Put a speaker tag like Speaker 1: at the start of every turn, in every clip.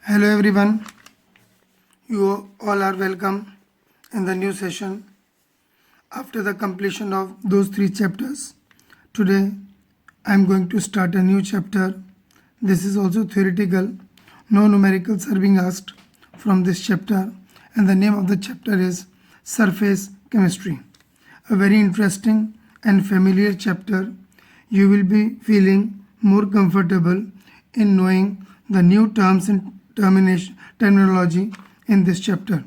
Speaker 1: Hello everyone, you all are welcome in the new session. After the completion of those 3 chapters, today I am going to start a new chapter. This is also theoretical, no numericals are being asked from this chapter, and the name of the chapter is Surface Chemistry. A very interesting and familiar chapter. You will be feeling more comfortable in knowing the new terms and terminology in this chapter.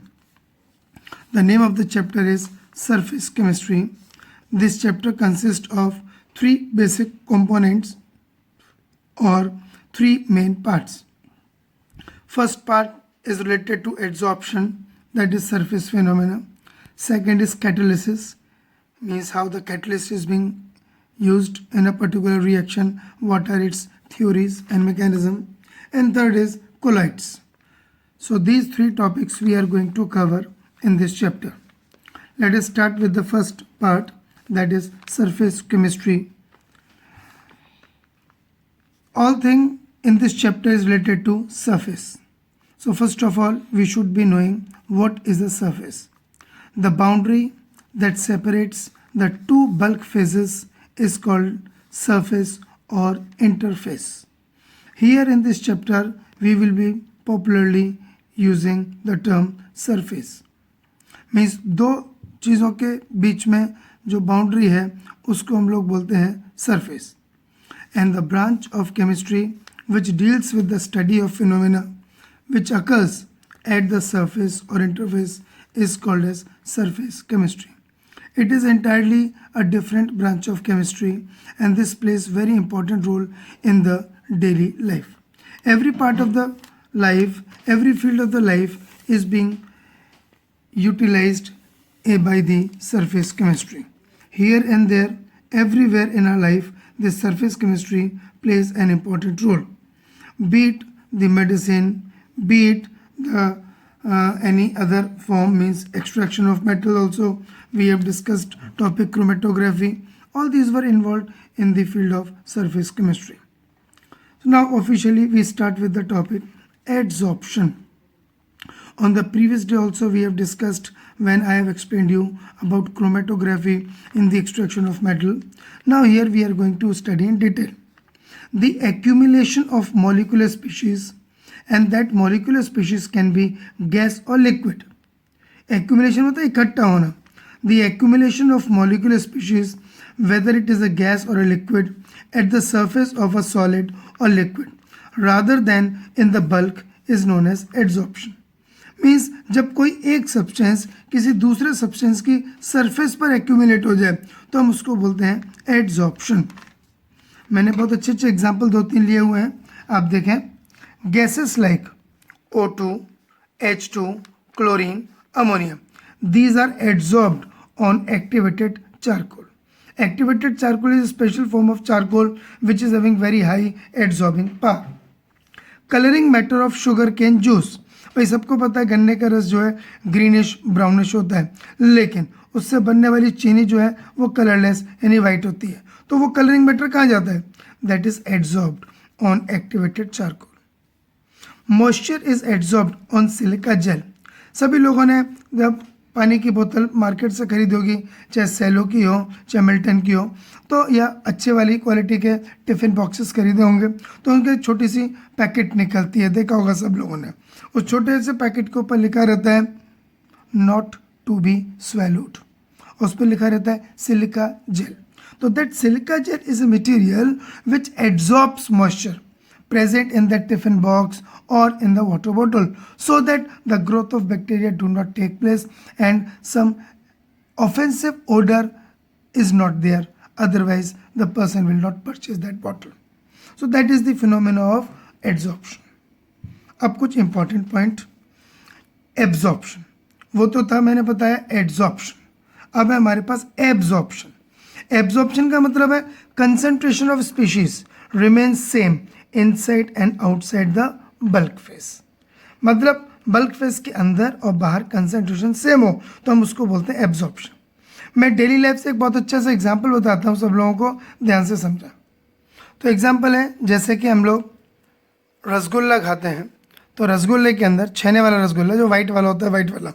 Speaker 1: The name of the chapter is Surface Chemistry. This chapter consists of 3 basic components or 3 main parts. First part is related to adsorption, that is surface phenomena. Second is catalysis, means how the catalyst is being used in a particular reaction, what are its theories and mechanism. And third is colloids. So these 3 topics we are going to cover in this chapter. Let us start with the first part, that is surface chemistry. All thing in this chapter is related to surface. So first of all, we should be knowing what is the surface. The boundary that separates the 2 bulk phases is called surface or interface. Here in this chapter, we will be popularly using the term surface. Means 2 चीज़ों के बीच में जो boundary है उसको हम लोग बोलते हैं surface. And the branch of chemistry which deals with the study of phenomena which occurs at the surface or interface is called as surface chemistry. It is entirely a different branch of chemistry, and this plays very important role in the daily life. Every part of the life, every field of the life is being utilized by the surface chemistry. Here and there, everywhere in our life, this surface chemistry plays an important role. Be it the medicine, be it the any other form, means extraction of metal also. We have discussed topic chromatography. All these were involved in the field of surface chemistry. So now officially we start with the topic adsorption. On the previous day also we have discussed when I have explained you about chromatography in the extraction of metal. Now here we are going to study in detail the accumulation of molecular species, and that molecular species can be gas or liquid. Accumulation मतलब इकट्ठा होना. The accumulation of molecular species, whether it is a gas or a liquid, at the surface of a solid or liquid rather than in the bulk is known as adsorption. Means जब कोई एक substance किसी दूसरे substance की surface पर accumulate हो जाए तो हम उसको बोलते हैं एडजॉर्प्शन. मैंने बहुत अच्छे अच्छे एग्जाम्पल 2-3 लिए हुए हैं, आप देखें. Gases like O2, H2, chlorine, ammonia, these are adsorbed on activated charcoal. Activated charcoal is a special form of charcoal which is having very high adsorbing power. Coloring matter of sugar cane juice. भाई सबको पता है गन्ने का रस जो है greenish brownish होता है, लेकिन उससे बनने वाली चीनी जो है वो कलरलेस यानी वाइट होती है. तो वो कलरिंग मैटर कहाँ जाता है? That is adsorbed on activated charcoal. Moisture is adsorbed on silica gel. सभी लोगों ने जब पानी की बोतल मार्केट से खरीदी होगी, चाहे सेलो की हो चाहे मिल्टन की हो, तो या अच्छे वाली क्वालिटी के टिफ़िन बॉक्सेस खरीदे होंगे तो उनके छोटी सी पैकेट निकलती है, देखा होगा सब लोगों ने. उस छोटे से पैकेट के ऊपर लिखा रहता है नॉट टू बी स्वेलोड, उस पर लिखा रहता है सिलिका जेल. तो that silica gel is a material which adsorbs moisture present in that tiffin box or in the water bottle so that the growth of bacteria do not take place and some offensive odor is not there, otherwise the person will not purchase that bottle. So that is the phenomena of adsorption. अब कुछ important point. Absorption वो तो था, मैंने बताया adsorption. अब है हमारे पास absorption. Absorption का मतलब है concentration of species remains same inside and outside the bulk face. मतलब बल्क फेस के अंदर और बाहर कंसंट्रेशन सेम हो तो हम उसको बोलते हैं एब्जॉर्प्शन. मैं डेली लाइफ से एक बहुत अच्छा सा एग्जांपल बताता हूँ, सब लोगों को ध्यान से समझा. तो एग्जांपल है जैसे कि हम लोग रसगुल्ला खाते हैं तो रसगुल्ले के अंदर, छेने वाला रसगुल्ला जो वाइट वाला होता है, वाइट वाला,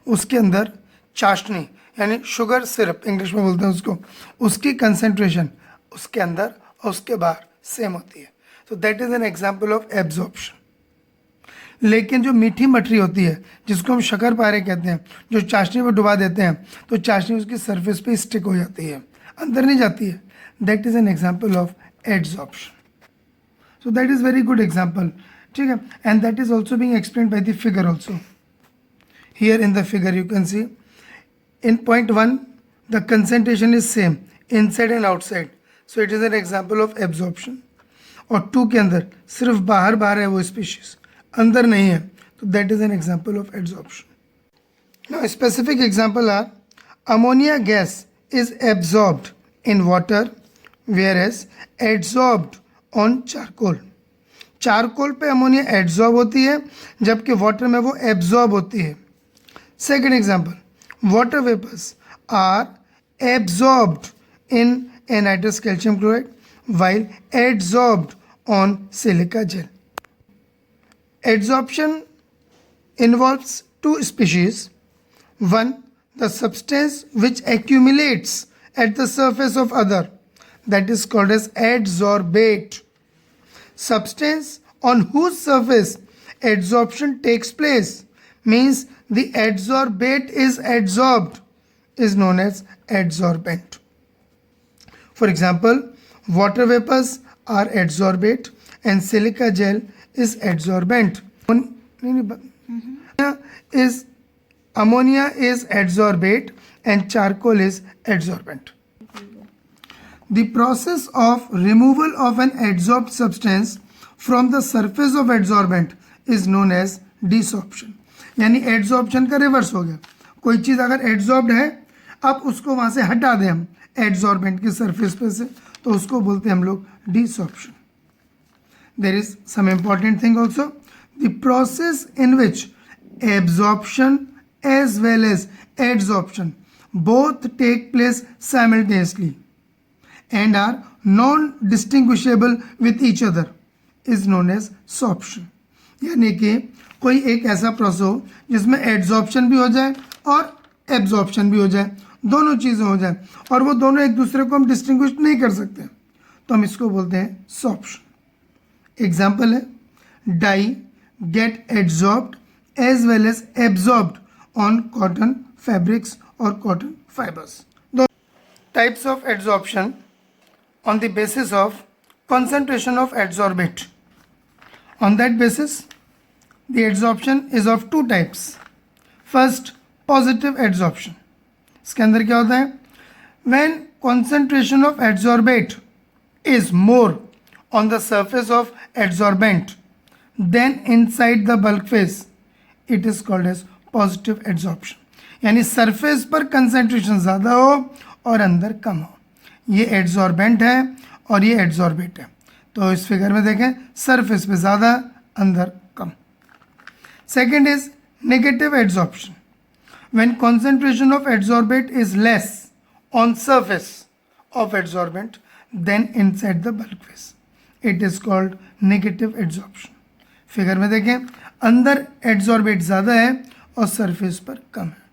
Speaker 1: उसके अंदर चाशनी यानी शुगर सिरप इंग्लिश में बोलते हैं उसको, उसकी कंसेंट्रेशन उसके अंदर और उसके बाहर सेम होती है. So that is an example of absorption. लेकिन जो मीठी मठरी होती है जिसको हम शक्करपारे कहते हैं, जो चाशनी में डुबा देते हैं तो चाशनी उसकी सरफेस पे स्टिक हो जाती है, अंदर नहीं जाती है. That is an example of adsorption. So that is very good example. ठीक है. And that is also being explained by the figure also. Here in the figure you can see in point 1 the concentration is same inside and outside, so it is an example of absorption. और 2 के अंदर सिर्फ बाहर बाहर है वो species, अंदर नहीं है, तो that is an example of adsorption. Now specific example are ammonia gas is absorbed in water whereas adsorbed on charcoal. Charcoal पे अमोनिया एड्सॉर्ब होती है जबकि वाटर में वो एब्जॉर्ब होती है. Second example, water vapors are absorbed in anhydrous calcium chloride while adsorbed on silica gel. Adsorption involves two species. One, the substance which accumulates at the surface of other, that is called as adsorbate. Substance on whose surface adsorption takes place means the adsorbate is adsorbed is known as adsorbent. For example, water vapors are adsorbate and silica gel is adsorbent. Ammonia is adsorbate and charcoal is adsorbent. The process of removal of an adsorbed substance from the surface of adsorbent is known as desorption. यानी adsorption का reverse हो गया. कोई चीज़ अगर adsorbed है, अब उसको वहाँ से हटा दें हम एड्सॉर्बेंट की सरफेस पे से, तो उसको बोलते हैं हम लोग desorption. There is some important thing also, the process in which absorption as well as adsorption both take place simultaneously and are non-distinguishable with each other is known as sorption. यानी कि कोई एक ऐसा प्रोसेस हो जिसमें adsorption भी हो जाए और एब्जॉर्प्शन भी हो जाए, दोनों चीज़ें हो जाए और वो दोनों एक दूसरे को हम डिस्टिंग्विश नहीं कर सकते, तो हम इसको बोलते हैं सॉर्प्शन. एग्जाम्पल है, dye get adsorbed as well as absorbed on cotton fabrics और कॉटन फाइबर्स. दो types of adsorption on the basis of concentration of adsorbate. On that basis, the adsorption is of two types. First, positive adsorption. इसके अंदर क्या होता है? When concentration of adsorbate is more on the surface of adsorbent than inside the bulk phase, it is called as positive adsorption. यानी surface पर concentration ज़्यादा हो और अंदर कम हो. ये एड्सॉर्बेंट है और ये एड्सॉर्बेट है, तो इस फिगर में देखें सरफेस पे ज़्यादा अंदर कम. Second is negative adsorption. When concentration of adsorbate is less on surface of adsorbent than inside the bulk phase, it is called negative adsorption. Figure में देखें अंदर एड्सॉर्बेट ज़्यादा है और सरफेस पर कम है.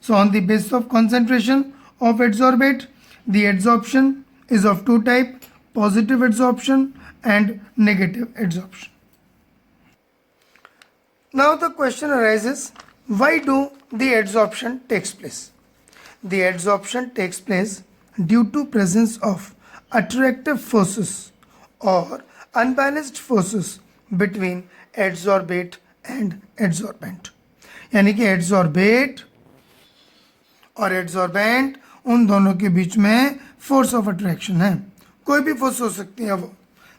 Speaker 1: So on the basis of concentration of adsorbate, the adsorption is of two types, positive adsorption and negative adsorption. Now the question arises, why do the adsorption takes place? The adsorption takes place due to presence of attractive forces or unbalanced forces between adsorbate and adsorbent. यानी कि adsorbate और adsorbent उन दोनों के बीच में force of attraction है. कोई भी फोर्स हो सकती है वो,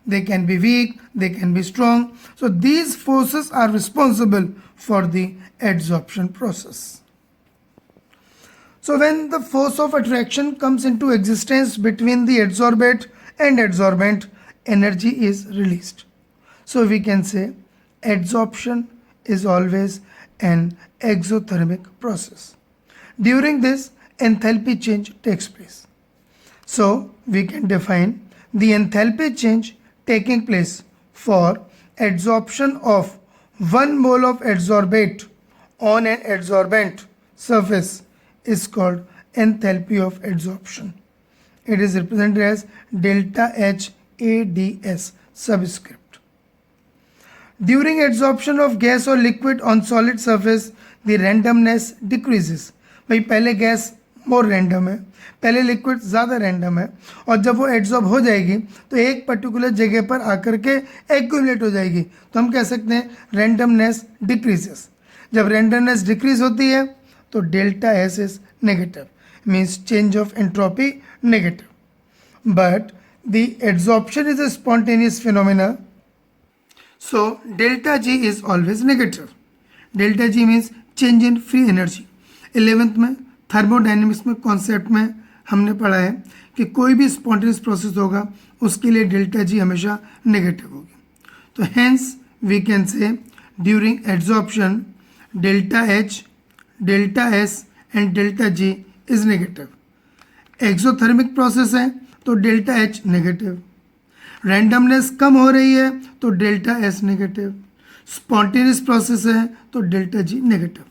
Speaker 1: they can be weak, they can be strong. So these forces are responsible for the adsorption process. So when the force of attraction comes into existence between the adsorbate and adsorbent, energy is released. So we can say adsorption is always an exothermic process. During this enthalpy change takes place. So we can define the enthalpy change taking place for adsorption of 1 mole of adsorbate on an adsorbent surface is called enthalpy of adsorption. It is represented as delta H ADS subscript. During adsorption of gas or liquid on solid surface, the randomness decreases. भाई पहले gas मोर random है, पहले liquid ज़्यादा random है, और जब वो adsorb हो जाएगी तो एक पर्टिकुलर जगह पर आकर के एक्यूमुलेट हो जाएगी, तो हम कह सकते हैं रैंडमनेस डिक्रीजेस. जब रैंडमनेस डिक्रीज होती है तो delta S is negative, means change of entropy negative. But the adsorption is a spontaneous phenomena, so delta G is always negative. Delta G means change in free energy. 11th में thermodynamics में concept में हमने पढ़ा है कि कोई भी spontaneous process होगा उसके लिए डेल्टा जी हमेशा नेगेटिव होगी. तो hence we can say during adsorption delta H, delta S and delta G is negative. Exothermic process है तो डेल्टा एच नेगेटिव. रैंडमनेस कम हो रही है तो delta S negative. Spontaneous process है तो डेल्टा जी नेगेटिव.